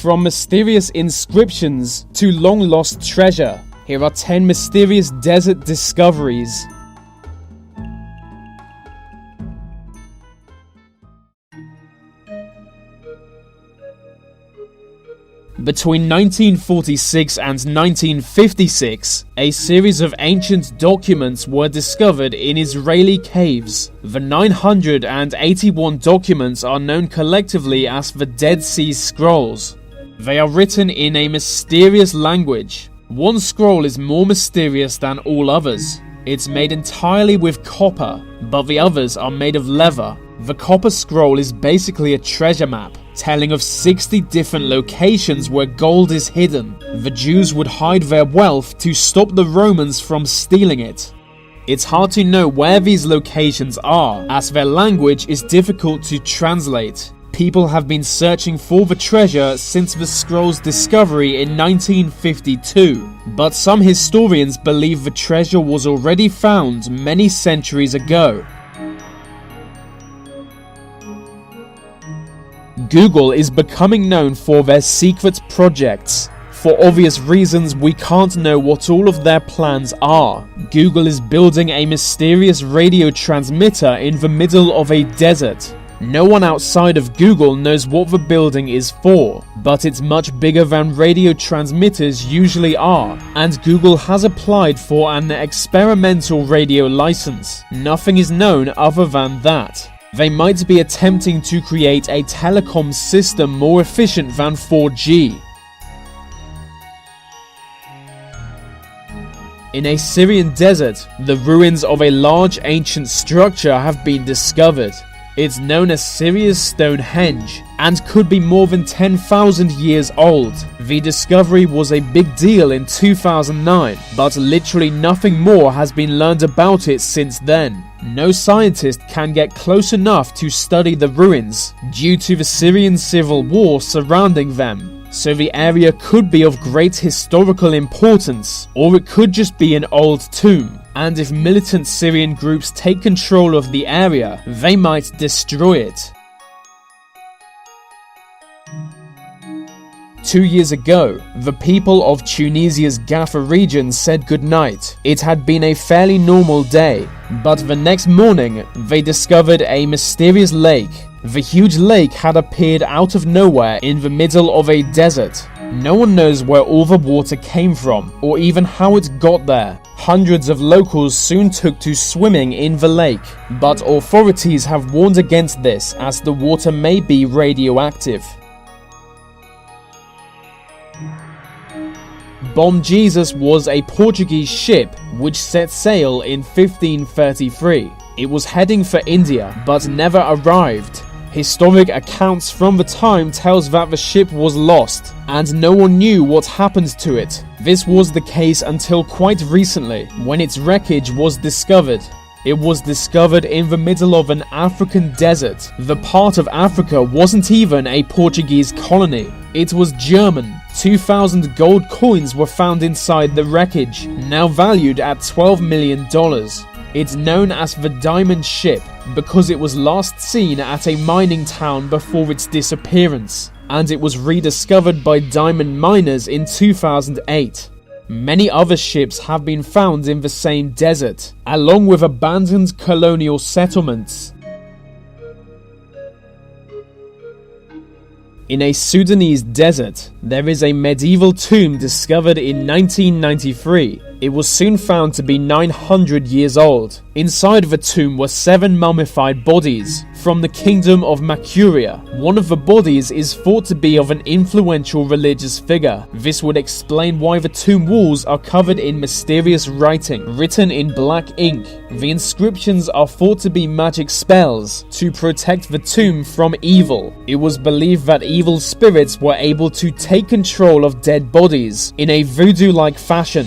From mysterious inscriptions to long-lost treasure, here are 10 mysterious desert discoveries. Between 1946 and 1956, a series of ancient documents were discovered in Israeli caves. The 981 documents are known collectively as the Dead Sea Scrolls. They are written in a mysterious language. One scroll is more mysterious than all others. It's made entirely with copper, but the others are made of leather. The copper scroll is basically a treasure map, telling of 60 different locations where gold is hidden. The Jews would hide their wealth to stop the Romans from stealing it. It's hard to know where these locations are, as their language is difficult to translate. People have been searching for the treasure since the scroll's discovery in 1952, but some historians believe the treasure was already found many centuries ago. Google is becoming known for their secret projects. For obvious reasons, we can't know what all of their plans are. Google is building a mysterious radio transmitter in the middle of a desert. No one outside of Google knows what the building is for, but it's much bigger than radio transmitters usually are, and Google has applied for an experimental radio license. Nothing is known other than that. They might be attempting to create a telecom system more efficient than 4G. In a Syrian desert, the ruins of a large ancient structure have been discovered. It's known as Syria's Stonehenge and could be more than 10,000 years old. The discovery was a big deal in 2009, but literally nothing more has been learned about it since then. No scientist can get close enough to study the ruins due to the Syrian civil war surrounding them. So the area could be of great historical importance, or it could just be an old tomb. And if militant Syrian groups take control of the area, they might destroy it. 2 years ago, the people of Tunisia's Gaffa region said goodnight. It had been a fairly normal day, but the next morning, they discovered a mysterious lake. The huge lake had appeared out of nowhere in the middle of a desert. No one knows where all the water came from, or even how it got there. Hundreds of locals soon took to swimming in the lake, but authorities have warned against this as the water may be radioactive. Bom Jesus was a Portuguese ship which set sail in 1533. It was heading for India, but never arrived. Historic accounts from the time tells that the ship was lost, and no one knew what happened to it. This was the case until quite recently, when its wreckage was discovered. It was discovered in the middle of an African desert. The part of Africa wasn't even a Portuguese colony. It was German. 2,000 gold coins were found inside the wreckage, now valued at $12 million. It's known as the Diamond Ship because it was last seen at a mining town before its disappearance, and it was rediscovered by diamond miners in 2008. Many other ships have been found in the same desert, along with abandoned colonial settlements. In a Sudanese desert, there is a medieval tomb discovered in 1993. It was soon found to be 900 years old. Inside the tomb were 7 mummified bodies from the kingdom of Makuria. One of the bodies is thought to be of an influential religious figure. This would explain why the tomb walls are covered in mysterious writing, written in black ink. The inscriptions are thought to be magic spells to protect the tomb from evil. It was believed that evil spirits were able to take control of dead bodies in a voodoo-like fashion.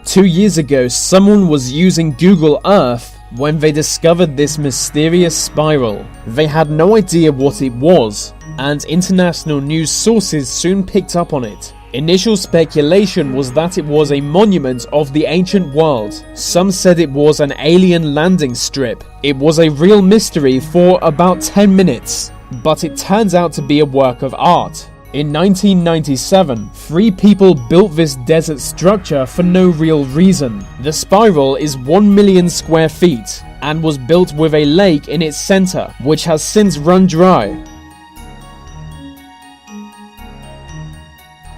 2 years ago, someone was using Google Earth when they discovered this mysterious spiral. They had no idea what it was, and international news sources soon picked up on it. Initial speculation was that it was a monument of the ancient world. Some said it was an alien landing strip. It was a real mystery for about 10 minutes, but it turns out to be a work of art. In 1997, 3 people built this desert structure for no real reason. The spiral is 1 million square feet and was built with a lake in its center, which has since run dry.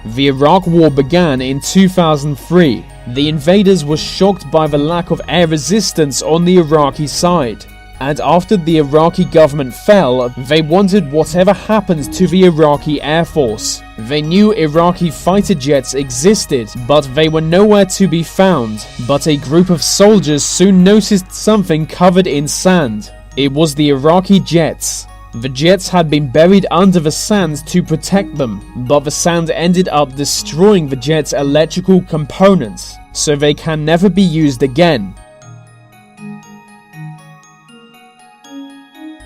The Iraq War began in 2003. The invaders were shocked by the lack of air resistance on the Iraqi side. And after the Iraqi government fell, they wondered whatever happened to the Iraqi Air Force. They knew Iraqi fighter jets existed, but they were nowhere to be found. But a group of soldiers soon noticed something covered in sand. It was the Iraqi jets. The jets had been buried under the sand to protect them, but the sand ended up destroying the jet's electrical components, so they can never be used again.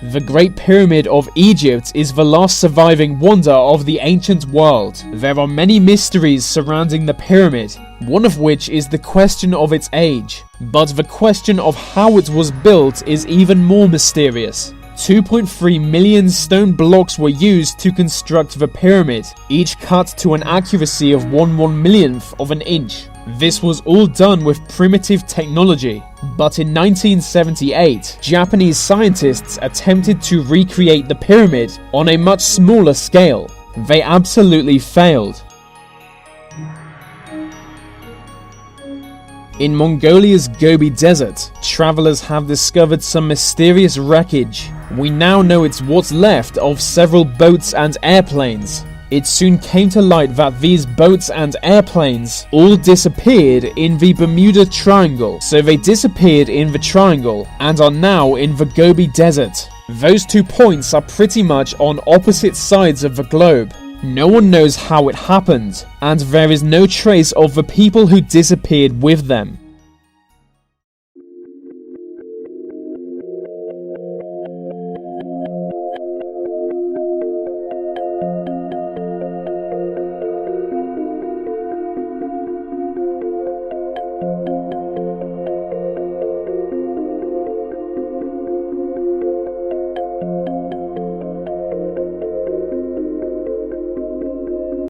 The Great Pyramid of Egypt is the last surviving wonder of the ancient world. There are many mysteries surrounding the pyramid, one of which is the question of its age. But the question of how it was built is even more mysterious. 2.3 million stone blocks were used to construct the pyramid, each cut to an accuracy of 1/1,000,000th of an inch. This was all done with primitive technology. But in 1978, Japanese scientists attempted to recreate the pyramid on a much smaller scale. They absolutely failed. In Mongolia's Gobi Desert, travelers have discovered some mysterious wreckage. We now know it's what's left of several boats and airplanes. It soon came to light that these boats and airplanes all disappeared in the Bermuda Triangle. So they disappeared in the triangle and are now in the Gobi Desert. Those 2 points are pretty much on opposite sides of the globe. No one knows how it happened, and there is no trace of the people who disappeared with them.